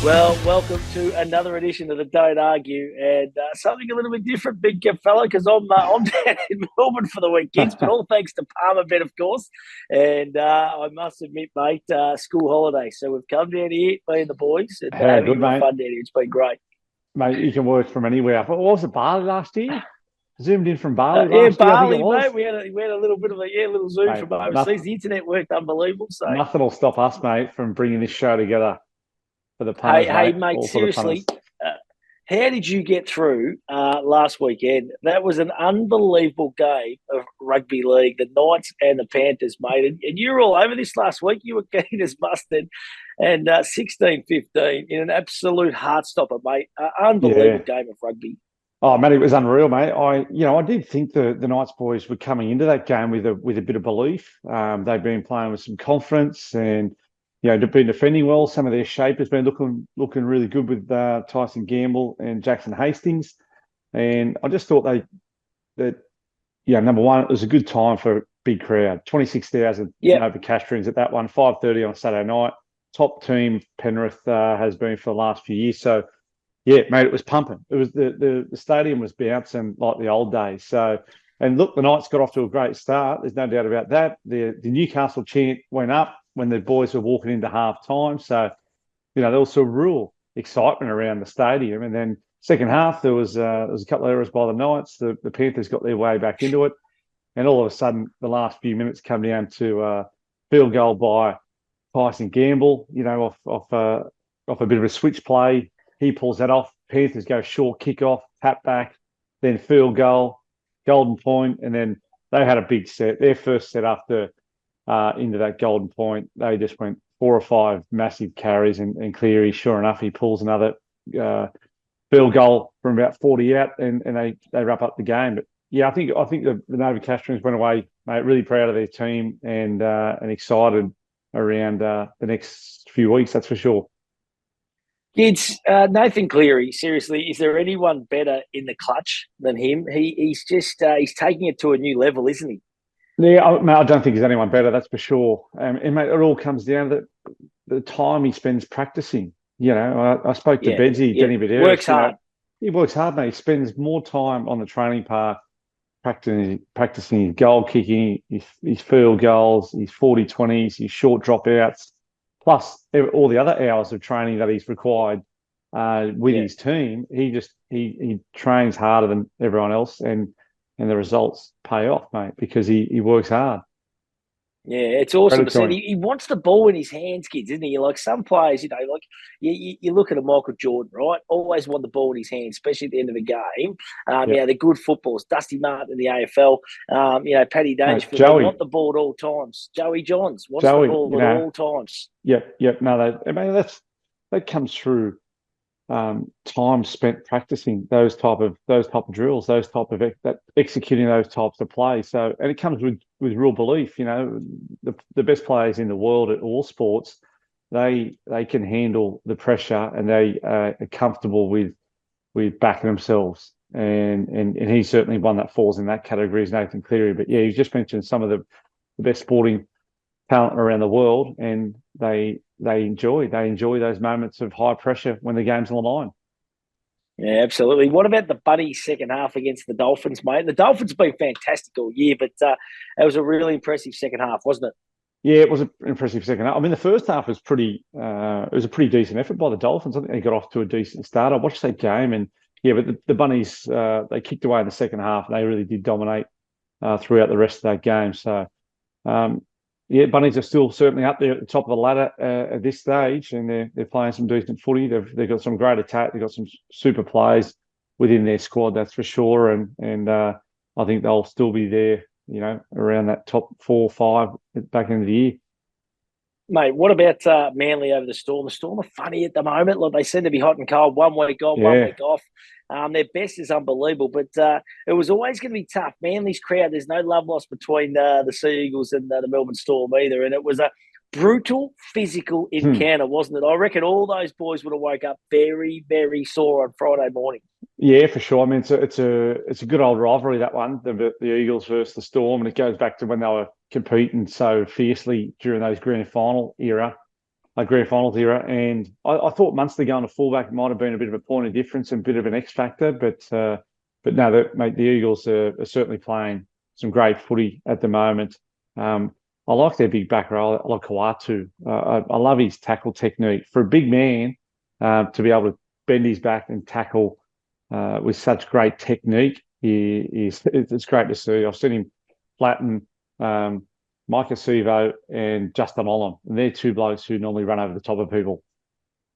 Well, welcome to another edition of the Don't Argue, and something a little bit different, big cap fella, because I'm down in Melbourne for the weekends, but all thanks to Palmerbet, of course. And I must admit, mate, school holiday, so we've come down here, me and the boys, and How having good, a bit of mate. fun down here. It's been great. Mate, you can work from anywhere. What was it, Bali last year? Zoomed in from Bali Yeah, last year, I think it Bali, was. mate. We had a little bit of a little zoom Mate, from overseas. nothing, The internet worked unbelievable. So, nothing will stop us, mate, from bringing this show together for the hey, punters, hey, mate. mate, All for the punters. seriously, how did you get through last weekend? That was an unbelievable game of rugby league, the Knights and the Panthers, mate. And you were all over this last week. You were keen as mustard. And 16-15 in an absolute heart stopper, mate. Yeah. Unbelievable game of rugby. Oh, mate, it was unreal, mate. I did think the Knights boys were coming into that game with a bit of belief. They've been playing with some confidence and they've been defending well. Some of their shape has been looking really good with Tyson Gamble and Jackson Hastings. And I just thought number one, it was a good time for a big crowd. 26,000 Yep. Nova Castrians at that one, 5:30 on a Saturday night. Top team Penrith has been for the last few years. So yeah, mate, it was pumping. It was the stadium was bouncing like the old days. So, and look, the Knights got off to a great start. There's no doubt about that. The Newcastle chant went up when the boys were walking into half time. So, there was some real excitement around the stadium. And then second half, there was a couple of errors by the Knights. The Panthers got their way back into it, and all of a sudden, the last few minutes come down to field goal by Tyson Gamble. Off a bit of a switch play. He pulls that off. Panthers go short kickoff, tap back, then field goal, golden point, and then they had a big set. Their first set after into that golden point, they just went 4 or 5 massive carries, and Cleary, sure enough, he pulls another field goal from about 40 out, and they wrap up the game. But yeah, I think the Nova Castrians went away, mate, really proud of their team and excited around the next few weeks. That's for sure. Kids, Nathan Cleary, seriously, is there anyone better in the clutch than him? He's just he's taking it to a new level, isn't he? Yeah, mate, I don't think there's anyone better, that's for sure. And mate, it all comes down to the time he spends practicing. I spoke to Yeah, Bedsy, yeah. Denny Works Badaris. hard. He works hard, mate. He spends more time on the training park practicing his goal kicking, his field goals, his 40-20s, his short dropouts, plus all the other hours of training that he's required with Yeah. his team. He trains harder than everyone else, and the results pay off, mate, because he works hard. Yeah, it's awesome Credit to to see. him. He wants the ball in his hands, kids, isn't he? Like some players, like you look at a Michael Jordan, right? Always want the ball in his hands, especially at the end of the game. Yeah, They're good footballers. Dusty Martin in the AFL, Paddy mate, Dangerfield, they want Joey, the ball at all times. Joey Johns wants the Joey, ball at all times. yep. No, I mean that comes through time spent practicing those type of drills, that executing those types of plays. So, and it comes with real belief. The best players in the world at all sports, they can handle the pressure, and they are comfortable with backing themselves. And he's certainly one that falls in that category, is Nathan Cleary. But yeah, you just mentioned some of the best sporting talent around the world, and they enjoy those moments of high pressure when the game's on the line. Yeah, absolutely. What about the Bunnies second half against the Dolphins, mate? The Dolphins have been fantastic all year, but it was a really impressive second half, wasn't it? Yeah, it was an impressive second half. I mean, the first half was pretty. It was a pretty decent effort by the Dolphins. I think they got off to a decent start. I watched that game, and yeah, but the Bunnies they kicked away in the second half, and they really did dominate throughout the rest of that game. So um, yeah, Bunnies are still certainly up there at the top of the ladder at this stage, and they're playing some decent footy. They've got some great attack. They've got some super players within their squad, that's for sure. And I think they'll still be there, around that top 4 or 5 back into the year. Mate, what about Manly over the Storm? The Storm are funny at the moment. Like they seem to be hot and cold. 1 week on, one Yeah, week off. Their best is unbelievable, but it was always going to be tough. Manly's crowd, there's no love lost between the Sea Eagles and the Melbourne Storm either, and it was a brutal physical Hmm. encounter, wasn't it? I reckon all those boys would have woke up very, very sore on Friday morning. Yeah, for sure. I mean, it's a good old rivalry, that one, the Eagles versus the Storm, and it goes back to when they were competing so fiercely during those grand final era. grand finals era. And I thought Munster going to fullback might have been a bit of a point of difference and a bit of an X factor, but no, mate, the Eagles are certainly playing some great footy at the moment. I like their big backer. I like Kawatu. I love his tackle technique. For a big man to be able to bend his back and tackle with such great technique, it's great to see. I've seen him flatten Micah Sivo and Justin Olam. And they're two blokes who normally run over the top of people.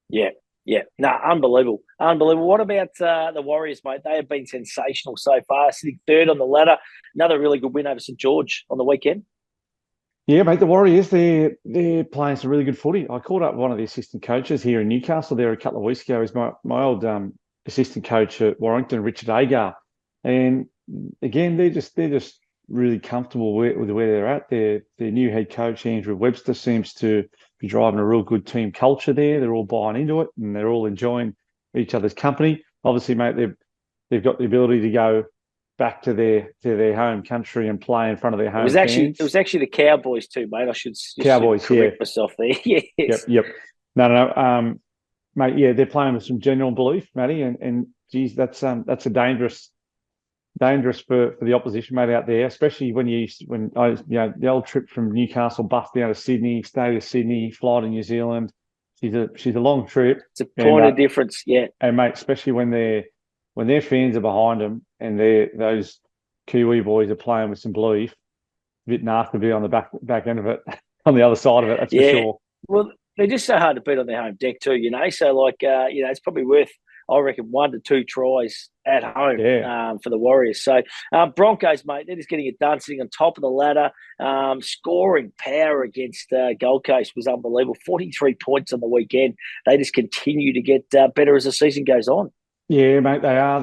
Yeah. Yeah, no, unbelievable. Unbelievable. What about the Warriors, mate? They have been sensational so far, sitting third on the ladder. Another really good win over St George on the weekend. Yeah, mate, the Warriors, they're playing some really good footy. I called up one of the assistant coaches here in Newcastle there a couple of weeks ago. He's my old assistant coach at Warrington, Richard Agar. And again, they're just really comfortable with where they're at. Their new head coach, Andrew Webster, seems to be driving a real good team culture there. They're all buying into it and they're all enjoying each other's company. Obviously, mate, they've got the ability to go back to their home country and play in front of their home fans. It was actually the Cowboys too, mate. I should correct myself there. Yes. Yep. No. Mate, yeah, they're playing with some genuine belief, Matty, and geez, that's a dangerous for the opposition, mate, out there, especially when the old trip from Newcastle, bus down to Sydney, stay to Sydney, fly to New Zealand. She's a long trip. It's a point of difference, yeah. And mate, especially when their fans are behind them and those Kiwi boys are playing with some belief, a bit nasty to be on the back end of it, on the other side of it, that's for sure. Well, they're just so hard to beat on their home deck too, So it's probably worth, I reckon, 1 to 2 tries at home for the Warriors. So Broncos, mate, they're just getting it done, sitting on top of the ladder. Scoring power against Gold Coast was unbelievable. 43 points on the weekend. They just continue to get better as the season goes on. Yeah, mate, they are.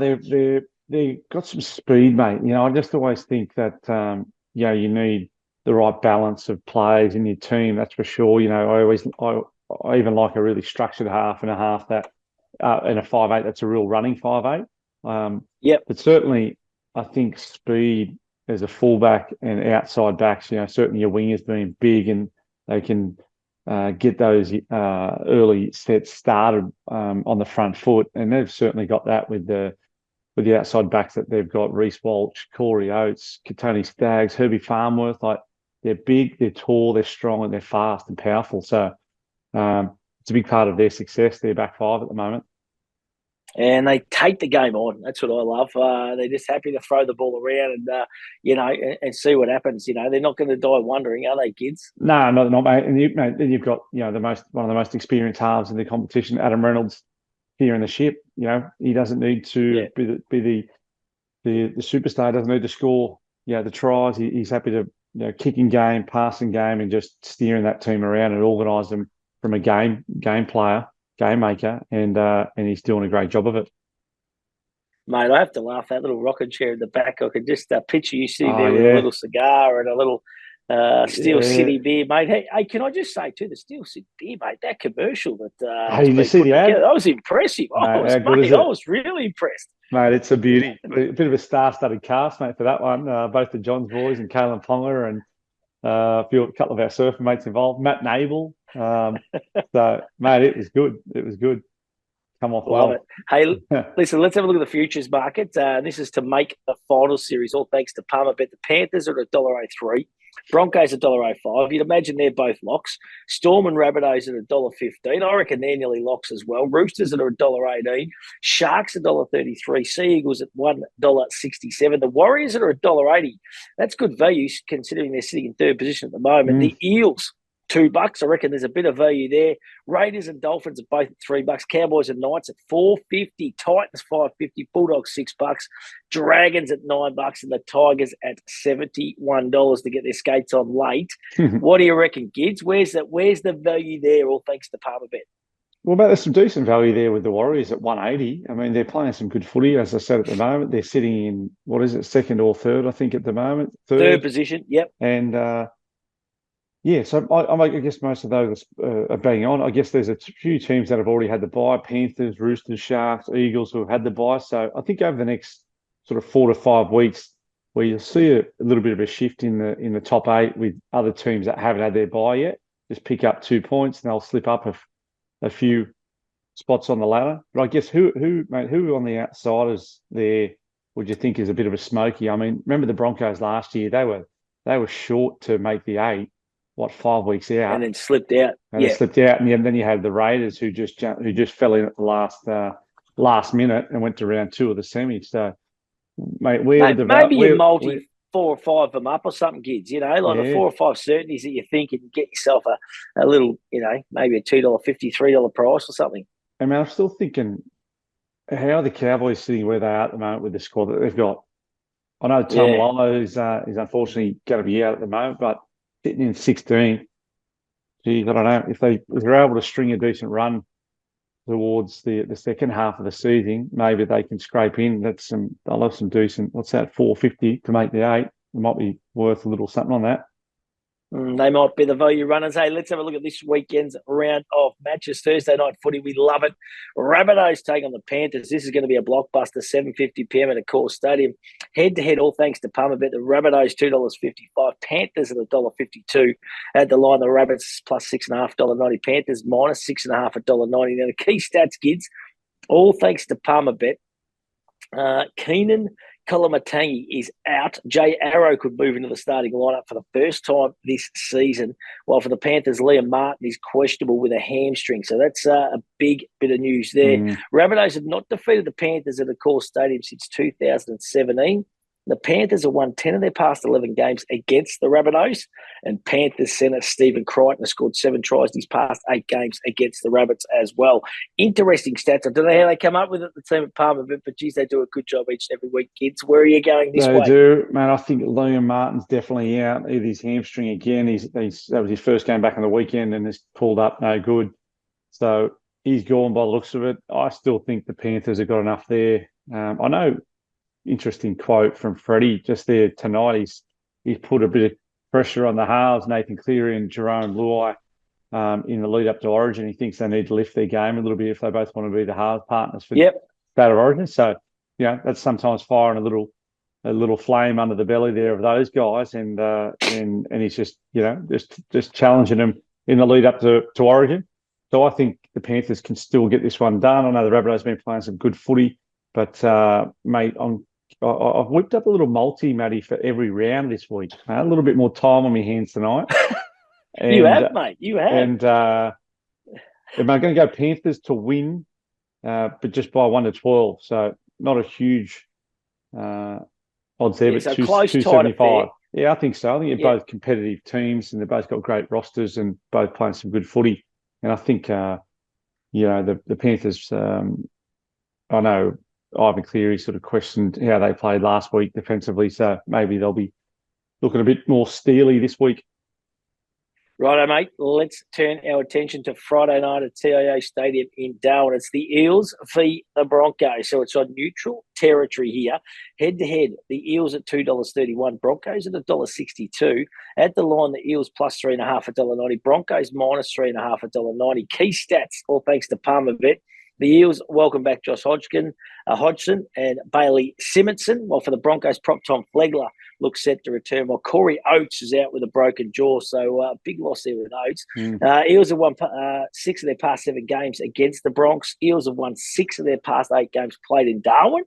They've got some speed, mate. I just always think that you need the right balance of players in your team. That's for sure. I even like a really structured half and a half that in a 5'8", that's a real running 5'8". But certainly, I think speed as a fullback and outside backs. Certainly your wingers being big and they can get those early sets started on the front foot, and they've certainly got that with the outside backs that they've got. Reece Walsh, Corey Oates, Katoni Staggs, Herbie Farnworth. Like, they're big, they're tall, they're strong, and they're fast and powerful. So it's a big part of their success, their back five at the moment. And they take the game on. That's what I love. They're just happy to throw the ball around and see what happens. They're not going to die wondering, are they, kids? No, not mate. And then you've got one of the most experienced halves in the competition, Adam Reynolds, here in the ship. He doesn't need to be the superstar. Doesn't need to score the tries. He's happy to kicking game, passing game, and just steering that team around and organise them from a game player, game maker, and he's doing a great job of it. Mate, I have to laugh. That little rocking chair in the back, I could just picture you sitting there with a little cigar and a little Steel City beer, mate. Hey, can I just say too, the Steel City beer, mate, that commercial that did you see the ad? That was impressive. I was really impressed. Mate, it's a beauty. A bit of a star-studded cast, mate, for that one. Both the Johns boys and Kalen Ponga and a couple of our surfer mates involved. Matt Nable. So, mate, it was good. It was good. Come off well. Love it. Hey, listen, let's have a look at the futures market. This is to make the final series, all thanks to Palmer Bet. The Panthers are at $1.03. Broncos at $1.05. You'd imagine they're both locks. Storm and Rabbitohs at $1.15. I reckon they're nearly locks as well. Roosters at $1.18. Sharks at $1.33. Sea Eagles at $1.67. The Warriors at $1.80. That's good value considering they're sitting in third position at the moment. The Eels, $2. I reckon there's a bit of value there. Raiders and Dolphins are both at $3. Cowboys and Knights at $4.50. Titans $5.50. Bulldogs $6. Dragons at $9, and the Tigers at $71 to get their skates on late. What do you reckon, kids? Where's the value there? All thanks to Palmer Bet. Well, mate, there's some decent value there with the Warriors at 180. I mean, they're playing some good footy, as I said, at the moment. They're sitting in, second or third, I think, at the moment. Third position, yep. And so I guess most of those are bang on. I guess there's a few teams that have already had the bye: Panthers, Roosters, Sharks, Eagles, who have had the bye. So I think over the next sort of 4 to 5 weeks, where you'll see a little bit of a shift in the top 8 with other teams that haven't had their bye yet. just pick up 2 points and they'll slip up a few spots on the ladder. But I guess who on the outsiders there would you think is a bit of a smoky? I mean, remember the Broncos last year? They were short to make the 8, 5 weeks out, and then slipped out. And they slipped out, and then you had the Raiders who just fell in at the last minute and went to round 2 of the semi. So, mate, maybe you multi 4 or 5 of them up or something, kids. You know, like the 4 or 5 certainties that you think, and get yourself a little, you know, maybe a $2.50, $3 price or something. I mean, I'm still thinking, how are the Cowboys sitting where they are at the moment with the squad that they've got? I know Tamalolo is unfortunately going to be out at the moment, but sitting in 16. Geez, I don't know if they're able to string a decent run towards the second half of the season, maybe they can scrape in. They'll have some decent. What's that? $4.50 to make the 8. It might be worth a little something on that. They might be the value runners. Hey, let's have a look at this weekend's round of matches. Thursday night footy, we love it. Rabbitohs take on the Panthers. This is going to be a blockbuster, 7:50 p.m. at a core stadium. Head-to-head, all thanks to Palmerbet. The Rabbitohs, $2.55. Panthers at $1.52. At the line, the Rabbits plus $6.5, $1.90. Panthers minus $6.5 at $1.90. Now, the key stats, kids, all thanks to Palmerbet. Keenan Kolomatangi is out. Jay Arrow could move into the starting lineup for the first time this season, while for the Panthers, Liam Martin is questionable with a hamstring. So that's a big bit of news there. Rabbitohs have not defeated the Panthers at the core stadium since 2017. The Panthers have won 10 of their past 11 games against the Rabbitohs, and Panthers centre Stephen Crichton has scored 7 tries in his past 8 games against the Rabbits as well. Interesting stats. I don't know how they come up with it, the team at Palmerbet, but geez, they do a good job each and every week, kids. Where are you going this way? They do, man. I think Liam Martin's definitely out. Either his hamstring again. That was his first game back on the weekend and has pulled up no good. So he's gone by the looks of it. I still think the Panthers have got enough there. I know. Interesting quote from Freddie just there tonight. He's put a bit of pressure on the halves, Nathan Cleary and Jerome Luai, in the lead up to Origin. He thinks they need to lift their game a little bit if they both want to be the halves partners for State of Origin. So, that's sometimes firing a little flame under the belly there of those guys, and he's just just challenging them in the lead up to Origin. So I think the Panthers can still get this one done. I know the Rabbitohs have been playing some good footy, but mate, I've whipped up a little multi, Matty, for every round this week. A little bit more time on my hands tonight. You have, mate. You have. And am I going to go Panthers to win, but just by 1 to 12? So not a huge odds there, but so 275. Yeah, I think so. I think they're both competitive teams, and they've both got great rosters and both playing some good footy. And I think, the Panthers. I know Ivan Cleary sort of questioned how they played last week defensively, so maybe they'll be looking a bit more steely this week. Righto, mate. Let's turn our attention to Friday night at TIA Stadium in Darwin. It's the Eels v the Broncos, so it's on neutral territory here. Head-to-head, the Eels at $2.31, Broncos at $1.62. At the line, the Eels plus $3.5 at $1.90, Broncos minus $3.5 at $1.90. Key stats, all thanks to Palmerbet. The Eels welcome back Josh Hodgson and Bailey Simonson, while for the Broncos, prop Tom Flegler looks set to return, while Corey Oates is out with a broken jaw, so big loss there with Oates. Eels have won 6 of their past 7 games against the Bronx. Eels have won 6 of their past 8 games played in Darwin.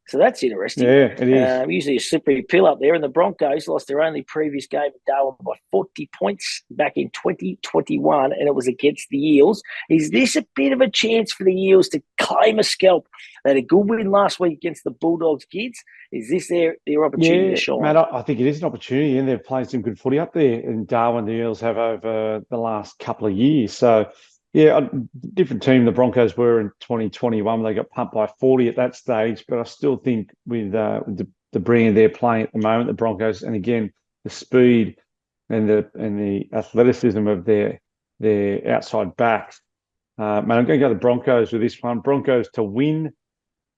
So that's interesting. Yeah, it is. Usually a slippery pill up there. And the Broncos lost their only previous game at Darwin by 40 points back in 2021, and it was against the Eels. Is this a bit of a chance for the Eels to claim a scalp? They had a good win last week against the Bulldogs, kids. Is this their opportunity to shine? Mate, I think it is an opportunity, and they've played some good footy up there in Darwin. The Eels have over the last couple of years. So, yeah, a different team the Broncos were in 2021. They got pumped by 40 at that stage, but I still think with the brand they're playing at the moment, the Broncos, and again the speed and the athleticism of their outside backs, mate, I'm going to go the Broncos with this one. Broncos to win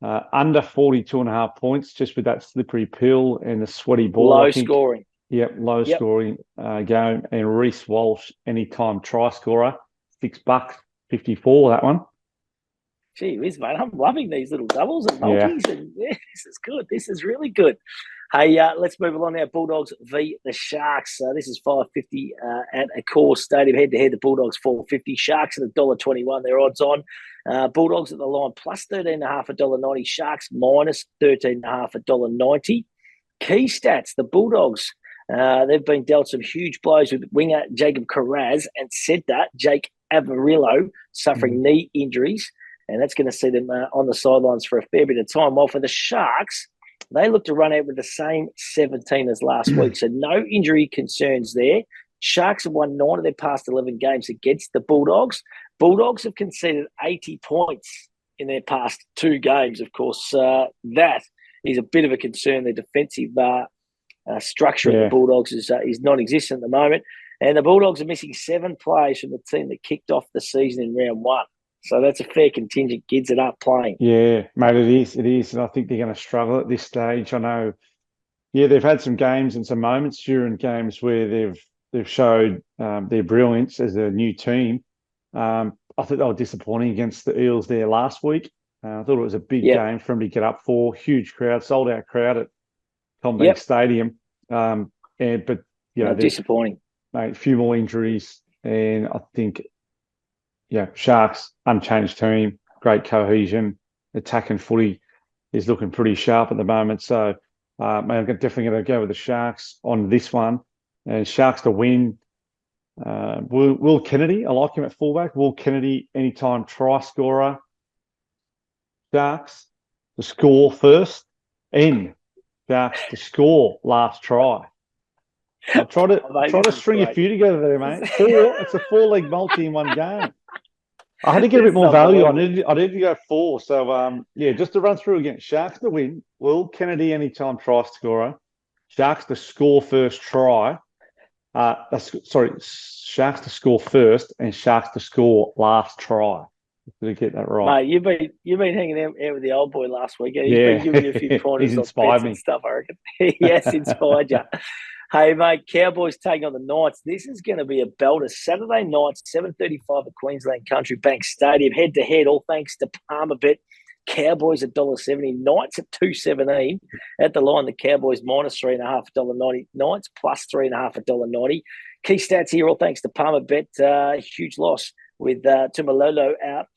under 42.5 points, just with that slippery pill and the sweaty ball. Low scoring. Yep, low scoring game. And Reece Walsh, anytime try scorer. $6.54, that one. Gee whiz, mate. I'm loving these little doubles and multis. And this is good. This is really good. Hey, let's move along now. Bulldogs v the Sharks. This is 5.50 at a core stadium. Head-to-head, the Bulldogs 4.50. Sharks at $1.21. Their odds on. Bulldogs at the line plus 13.5 $1.90. Sharks minus 13.5 $1.90. Key stats, the Bulldogs. They've been dealt some huge blows with winger Jacob Carraz and centre Jake Averillo suffering knee injuries. And that's going to see them on the sidelines for a fair bit of time. While for the Sharks, they look to run out with the same 17 as last week. So no injury concerns there. Sharks have won 9 of their past 11 games against the Bulldogs. Bulldogs have conceded 80 points in their past 2 games. Of course, that is a bit of a concern. Their defensive structure of the Bulldogs is non-existent at the moment. And the Bulldogs are missing 7 players from the team that kicked off the season in round 1. So that's a fair contingent, kids that aren't playing. Yeah, mate, it is. And I think they're going to struggle at this stage. I know, they've had some games and some moments during games where they've showed their brilliance as a new team. I thought they were disappointing against the Eels there last week. I thought it was a big game for them to get up for. Huge crowd, sold-out crowd at CommBank Stadium. But disappointing. Mate, a few more injuries. And I think Sharks, unchanged team, great cohesion, attacking footy is looking pretty sharp at the moment. So, I'm definitely going to go with the Sharks on this one. And Sharks to win. Will Kennedy, I like him at fullback. Will Kennedy, anytime try scorer. Sharks to score first. Sharks to score last try. I'll try to string a few together there, mate. It's a 4-leg multi in one game. I had to get a bit more value. I needed to go 4. So, just to run through again. Sharks to win. Will Kennedy, anytime try scorer. Sharks to score first try. Sharks to score first and Sharks to score last try. Did I get that right? Mate, you've been hanging out with the old boy last week. He's been giving you a few pointers. He's inspired me. And stuff, I reckon. Yes, inspired you. Hey, mate, Cowboys taking on the Knights. This is going to be a belter. Saturday night, 7:35 at Queensland Country Bank Stadium. Head-to-head, all thanks to Palmerbet. Cowboys at $1.70. Knights at $2.17. At the line, the Cowboys minus 3.5 $1.90. Knights plus 3.5 $1.90. Key stats here, all thanks to Palmerbet. Huge loss with Tumalolo out,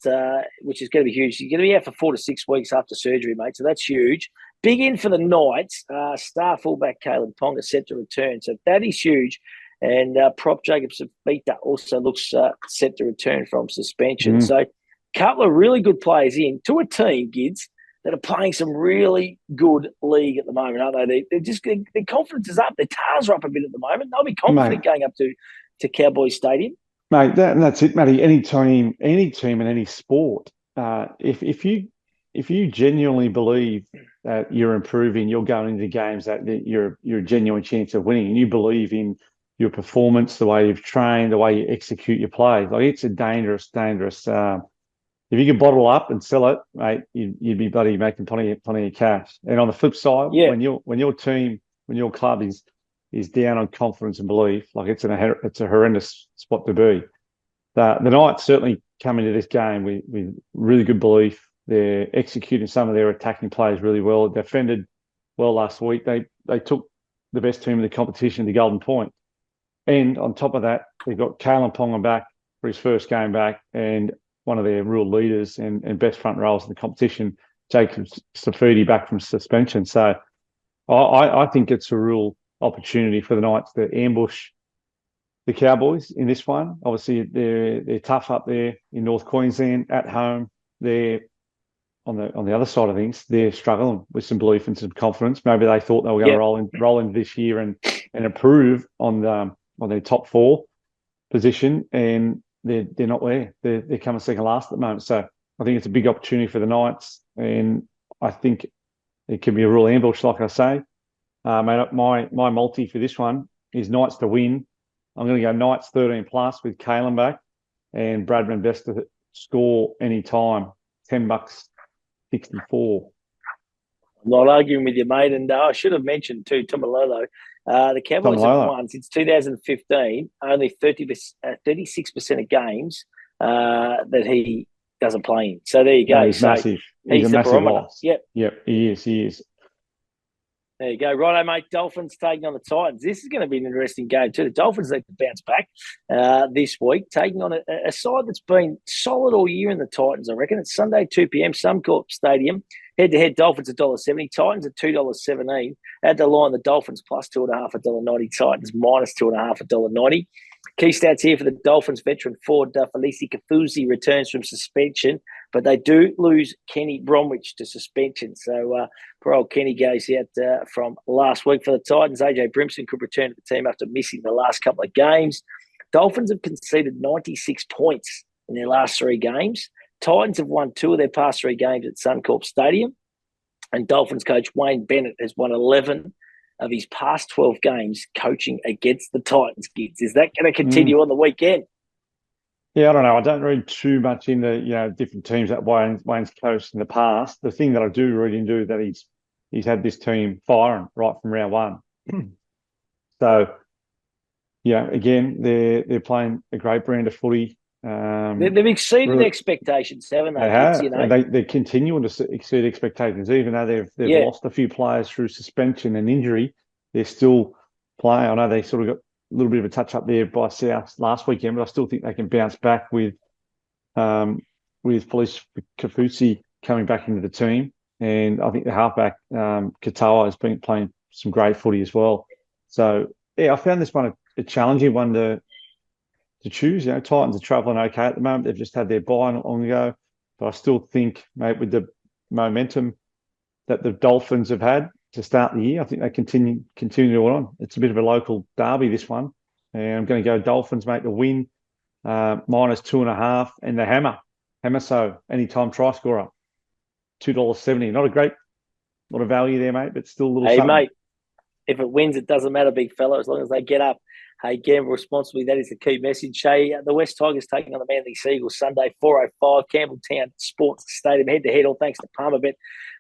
which is going to be huge. He's going to be out for 4 to 6 weeks after surgery, mate. So that's huge. Big in for the Knights. Star fullback Caleb Ponga set to return. So that is huge. And prop Jacob Sabita also looks set to return from suspension. So a couple of really good players in to a team, Gids, that are playing some really good league at the moment, aren't they? Their confidence is up. Their tails are up a bit at the moment. They'll be confident going up to Cowboys Stadium. Mate, that's it, Matty. Any team in any sport, if you genuinely believe that you're improving, you're going into games that you're a genuine chance of winning, and you believe in your performance, the way you've trained, the way you execute your plays, like it's a dangerous. If you could bottle up and sell it, mate, you'd be bloody making plenty of cash. And on the flip side, when your club is down on confidence and belief, like it's a horrendous spot to be. The Knights certainly come into this game with really good belief. They're executing some of their attacking plays really well. They defended well last week. They took the best team in the competition to Golden Point. And on top of that, they've got Kalen Ponga back for his first game back, and one of their real leaders and best front rows in the competition, Jacob Safidi, back from suspension. So I think it's a real opportunity for the Knights to ambush the Cowboys in this one. Obviously, they're tough up there in North Queensland at home. They're on the other side of things. They're struggling with some belief and some confidence. Maybe they thought they were going to roll into this year and improve on their top 4 position, and they're not there. They're coming second last at the moment. So I think it's a big opportunity for the Knights, and I think it can be a real ambush, like I say. My multi for this one is Knights to win. I'm going to go Knights 13 plus with Kalen back and Bradman Best to score any time. $10.64. I'm not arguing with you, mate. And I should have mentioned too, Tumalolo. The Cowboys have won since 2015 only 36% of games that he doesn't play in. So there you go. No, he's massive. He's a massive loss. Yep, he is. There you go. Righto, mate. Dolphins taking on the Titans. This is going to be an interesting game too. The Dolphins need to bounce back this week, taking on a side that's been solid all year in the Titans, I reckon. It's Sunday, 2 p.m, Suncorp Stadium. Head-to-head, Dolphins $1.70, Titans at $2.17. At the line, the Dolphins plus 2.5, $1.90. Titans minus 2.5, $1.90. Key stats here for the Dolphins. Veteran forward Felici Kafusi returns from suspension, but they do lose Kenny Bromwich to suspension. So poor old Kenny goes out from last week for the Titans. AJ Brimson could return to the team after missing the last couple of games. Dolphins have conceded 96 points in their last 3 games. Titans have won 2 of their past 3 games at Suncorp Stadium. And Dolphins coach Wayne Bennett has won 11 of his past 12 games coaching against the Titans. Is that going to continue on the weekend? Yeah, I don't know. I don't read too much into different teams that Wayne's coached in the past. The thing that I do read into that he's had this team firing right from round 1. So again, they're playing a great brand of footy. They've exceeded expectations, haven't they? They have. And they're continuing to exceed expectations, even though they've lost a few players through suspension and injury. They're still playing. I know they sort of got a little bit of a touch up there by South last weekend, but I still think they can bounce back with Felice Kafusi coming back into the team. And I think the halfback, Katoa, has been playing some great footy as well. So, I found this one a challenging one to choose. Titans are travelling okay at the moment. They've just had their bye not long ago. But I still think, mate, with the momentum that the Dolphins have had to start the year, I think they continue on. It's a bit of a local derby, this one. And I'm going to go Dolphins, mate, to win, minus 2.5, and the hammer. So anytime try scorer, $2.70. Not a great lot of value there, mate, but still a little something. Mate, if it wins, it doesn't matter, big fella, as long as they get up. Hey, gamble responsibly. That is the key message. Hey, the West Tigers taking on the Manly Seagulls Sunday, 4:05, Campbelltown Sports Stadium, head-to-head, all thanks to Palmerbet.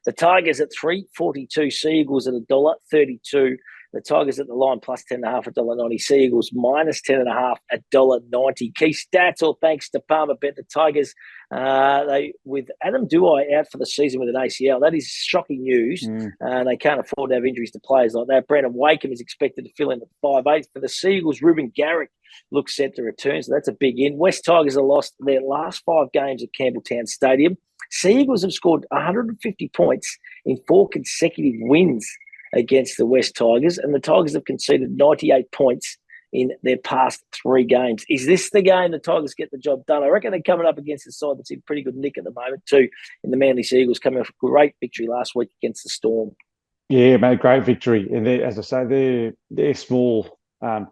The Tigers at $3.42, Seagulls at $1.32. The Tigers at the line plus 10.5, $1.90. Seagulls minus 10.5, $1.90. Key stats, all thanks to Palmerbet. The Tigers, with Adam Duai out for the season with an ACL, that is shocking news. They can't afford to have injuries to players like that. Brandon Wakeham is expected to fill in at 5'8". For the Seagulls, Ruben Garrick looks set to return, so that's a big in. West Tigers have lost their last 5 games at Campbelltown Stadium. Seagulls have scored 150 points in 4 consecutive wins against the West Tigers, and the Tigers have conceded 98 points in their past 3 games. Is this the game the Tigers get the job done? I reckon they're coming up against a side that's in pretty good nick at the moment too, in the Manly Seagulls, coming off a great victory last week against the Storm. Yeah, mate, great victory. And as I say, they're small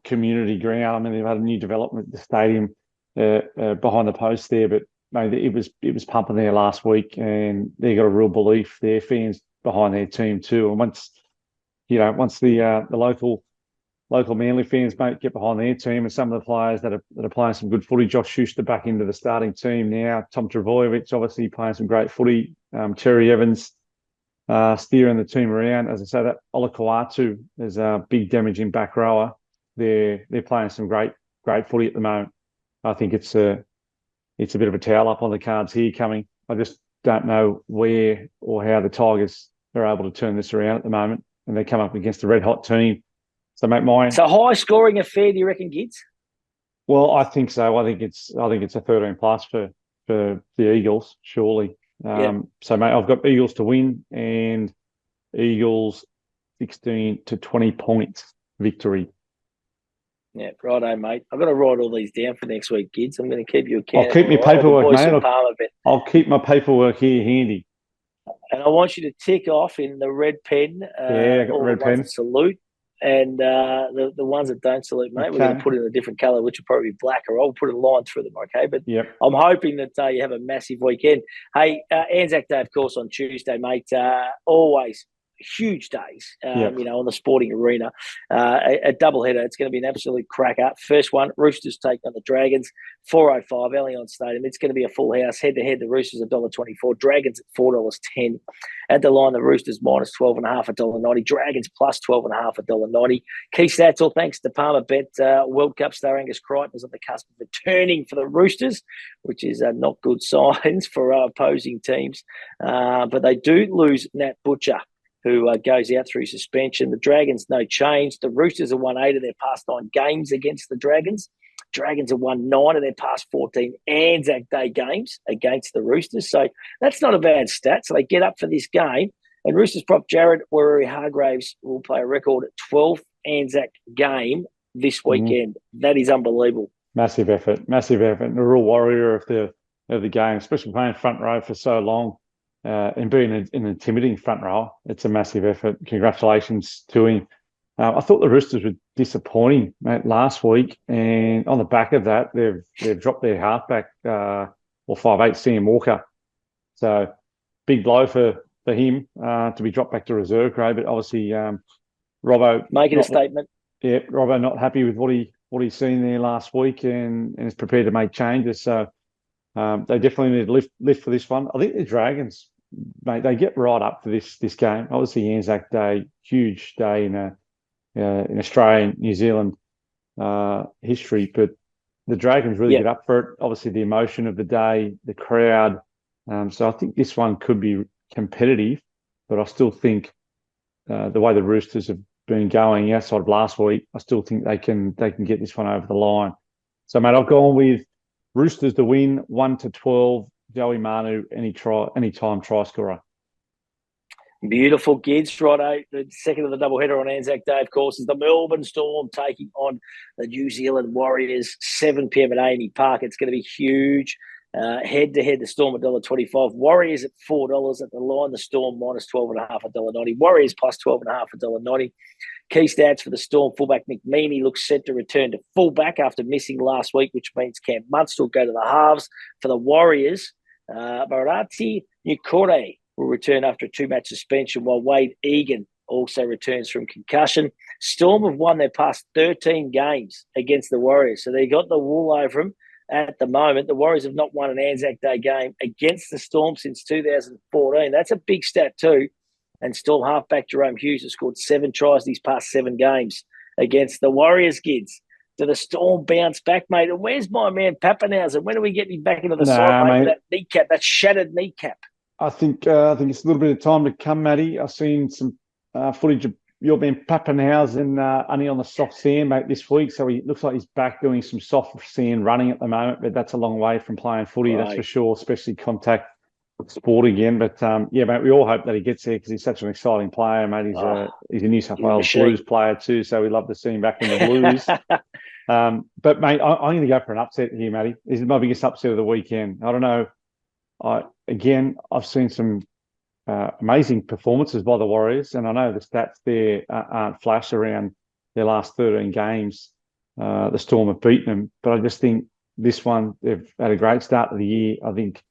community ground. I mean, they've had a new development at the stadium behind the post there, but mate, it was pumping there last week, and they got a real belief, their fans, behind their team too. And once the local Manly fans, mate, get behind their team, and some of the players that are playing some good footy, Josh Schuster back into the starting team now, Tom Travojevic obviously playing some great footy, Terry Evans steering the team around. As I say, that Olakau'atu is a big damaging back rower. They're playing some great footy at the moment. I think it's a bit of a towel up on the cards here coming. I just don't know where or how the Tigers are able to turn this around at the moment, and they come up against a red hot team. So, mate, it's a high scoring affair, do you reckon, Gids? Well, I think so. I think it's a 13 plus for the Eagles, surely. So, mate, I've got Eagles to win and Eagles 16 to 20 points victory. Yeah, righto, mate. I've got to write all these down for next week, Gids. I'm going to keep you accountable. I'll keep my paperwork, mate. I'll keep my paperwork here handy. And I want you to tick off in the red pen. I got the red pen. Salute. And the ones that don't salute, mate, we're going to put in a different colour, which will probably be black, or I'll put a line through them, okay? But I'm hoping that you have a massive weekend. Hey, Anzac Day, of course, on Tuesday, mate. Always huge days, on the sporting arena. A doubleheader. It's going to be an absolute cracker. First one, Roosters take on the Dragons, 4:05, Allianz Stadium. It's going to be a full house. Head-to-head, the Roosters $1.24, Dragons at $4.10. At the line, the Roosters minus 12.5, $1.90, Dragons plus 12.5, $1.90. Key stats, all thanks to Palmerbet. World Cup star Angus Crichton is on the cusp of returning for the Roosters, which is not good signs for opposing teams. But they do lose Nat Butcher who goes out through suspension. The Dragons, no change. The Roosters have won 8 of their past 9 games against the Dragons. Dragons have won 9 of their past 14 ANZAC Day games against the Roosters. So that's not a bad stat. So they get up for this game. And Roosters prop Jared Waerea-Hargreaves will play a record 12th ANZAC game this weekend. That is unbelievable. Massive effort. And a real warrior of the game, especially playing front row for so long and being an intimidating front row. It's a massive effort. Congratulations to him. I thought the Roosters were disappointing, mate, last week, and on the back of that, they've dropped their halfback or 5'8", Sam Walker. So big blow for him to be dropped back to reserve grade. But obviously, Robbo making a statement. Yeah, Robbo not happy with what he's seen there last week, and is prepared to make changes. So they definitely need to lift for this one. I think the Dragons, mate, they get right up for this game. Obviously, Anzac Day, huge day in Australia and New Zealand history, but the Dragons really get up for it. Obviously, the emotion of the day, the crowd. So I think this one could be competitive, but I still think the way the Roosters have been going outside of last week, I still think they can get this one over the line. So, mate, I've gone with Roosters to win 1-12. Joey Manu, anytime try scorer. Beautiful, kids. Righto. The second of the doubleheader on Anzac Day, of course, is the Melbourne Storm taking on the New Zealand Warriors, 7 p.m. at AAMI Park. It's going to be huge. Head-to-head, the Storm $1.25. Warriors at $4 at the line. The Storm minus 12.5 $1.90. Warriors plus 12.5 $1.90. Key stats for the Storm. Fullback Nick Meaney looks set to return to fullback after missing last week, which means Cam Munster will go to the halves. For the Warriors, Barati Nukore will return after a 2-match suspension, while Wade Egan also returns from concussion. Storm have won their past 13 games against the Warriors, so they got the wool over them at the moment. The Warriors have not won an Anzac Day game against the Storm since 2014. That's a big stat too. And Storm halfback Jerome Hughes has scored 7 tries these past 7 games against the Warriors, kids. Do the Storm bounce back, mate? And where's my man Pappenhausen? When are we getting him back into the side, mate? That kneecap, that shattered kneecap. I think it's a little bit of time to come, Matty. I've seen some footage of your man Pappenhausen only on the soft sand, mate, this week. So he looks like he's back doing some soft sand running at the moment, but that's a long way from playing footy, right. That's for sure, especially contact sport again. But, mate, we all hope that he gets there because he's such an exciting player, mate. He's a New South Wales Blues player too, so we'd love to see him back in the Blues. But, mate, I'm going to go for an upset here, Matty. This is my biggest upset of the weekend. I don't know. I've seen some amazing performances by the Warriors, and I know the stats there aren't flash around their last 13 games. The Storm have beaten them, but I just think this one, they've had a great start to the year. I think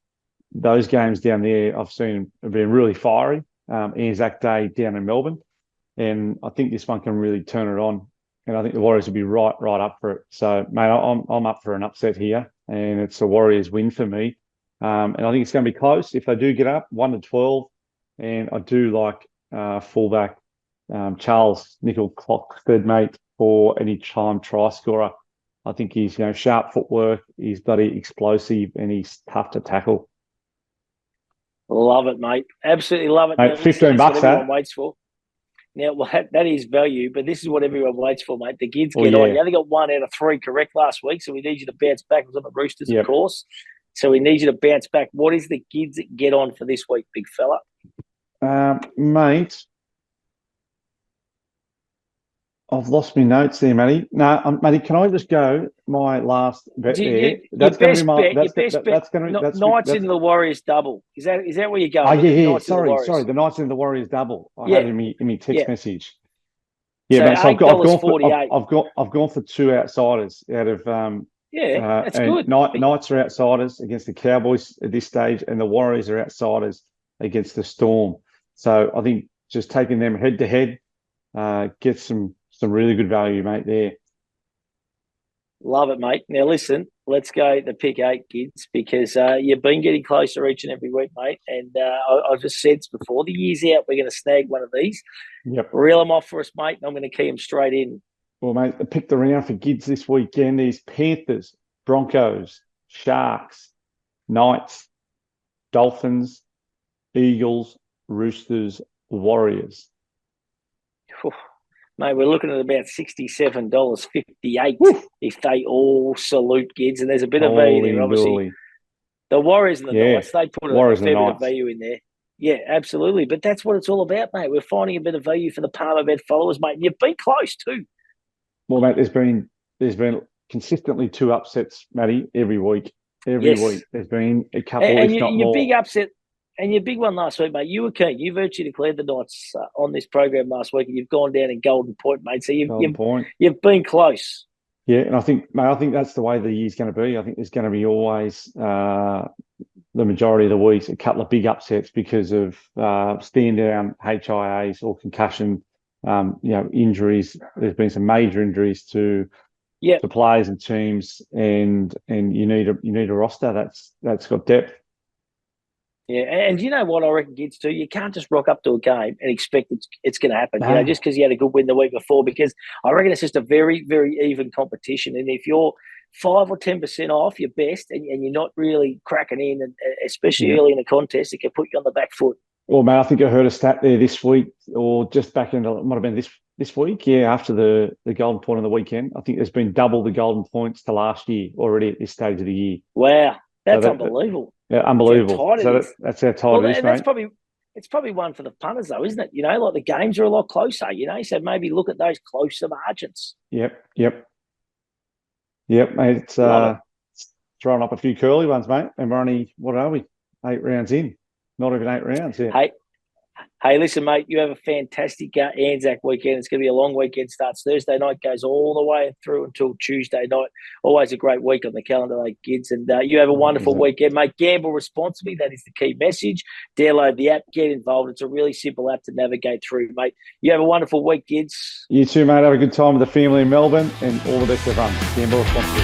those games down there I've seen have been really fiery. Anzac Day down in Melbourne, and I think this one can really turn it on. And I think the Warriors will be right up for it. So, mate, I'm up for an upset here, and it's a Warriors win for me. And I think it's going to be close if they do get up 1-12. And I do like fullback Charles Nickel-Clockford, mate, for any time try scorer. I think he's sharp footwork, he's bloody explosive, and he's tough to tackle. Love it, mate. Absolutely love it. Mate, $15, what everyone waits for. Now, well, that is value, but this is what everyone waits for, mate. The kids get on. You only got 1 out of 3 correct last week, so we need you to bounce back. It was on the Roosters, of course. So we need you to bounce back. What is the kids get on for this week, big fella? Mate, I've lost my notes there, Matty. No, Matty, can I just go my last bet there? That's going to be my that's going to be Knights in the Warriors double. Is that where you're going? Oh yeah. Sorry, the Knights in the Warriors double. I had in my text message. Yeah, so I've gone for 2 outsiders out of that's good. Knights are outsiders against the Cowboys at this stage, and the Warriors are outsiders against the Storm. So I think just taking them head to head gets some really good value, mate, there. Love it, mate. Now listen, let's go the pick 8, kids, because you've been getting closer each and every week, mate. And I've just said before the year's out, we're going to snag one of these. Yep. Reel them off for us, mate, and I'm going to key them straight in. Well, mate, the pick the round for kids this weekend is Panthers, Broncos, Sharks, Knights, Dolphins, Eagles, Roosters, Warriors. Mate, we're looking at about $67.58 if they all salute Gids, and there's a bit of value there, obviously. The Warriors and the Knights, they put a fair bit of value in there. Yeah, absolutely. But that's what it's all about, mate. We're finding a bit of value for the Palmer Bet followers, mate. And you've been close too. Well, mate, there's been consistently 2 upsets, Matty, every week. Every week there's been a couple, if not more. Big upset. And your big one last week, mate, you were keen. You virtually declared the Knights on this program last week, and you've gone down in Golden Point, mate. So you've been close. Yeah, and I think that's the way the year's going to be. I think there's going to be always the majority of the weeks a couple of big upsets because of stand down HIAs or concussion, injuries. There's been some major injuries to players and teams, and you need a roster that's got depth. Yeah, and you know what I reckon, kids, too? You can't just rock up to a game and expect it's going to happen, no. Just because you had a good win the week before, because I reckon it's just a very, very even competition. And if you're 5 or 10% off your best and you're not really cracking in, and especially early in the contest, it can put you on the back foot. Well, mate, I think I heard a stat there this week, or just back in, it might have been this week, after the Golden Point on the weekend. I think there's been double the Golden Points to last year already at this stage of the year. Wow, that's unbelievable. Yeah, unbelievable. That's how tight it is, mate. It's probably one for the punters, though, isn't it? Like the games are a lot closer, so maybe look at those closer margins. Yep, mate. It's throwing up a few curly ones, mate. And we're only, what are we, 8 rounds in? Not even 8 rounds yet. Hey, listen, mate, you have a fantastic ANZAC weekend. It's going to be a long weekend. Starts Thursday night, goes all the way through until Tuesday night. Always a great week on the calendar, like kids. And you have a wonderful weekend, mate. Gamble responsibly. That is the key message. Download the app, get involved. It's a really simple app to navigate through, mate. You have a wonderful week, kids. You too, mate. Have a good time with the family in Melbourne, and all the best of fun. Gamble responsibly.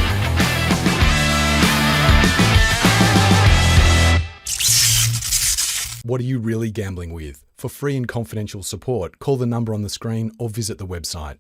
What are you really gambling with? For free and confidential support, call the number on the screen or visit the website.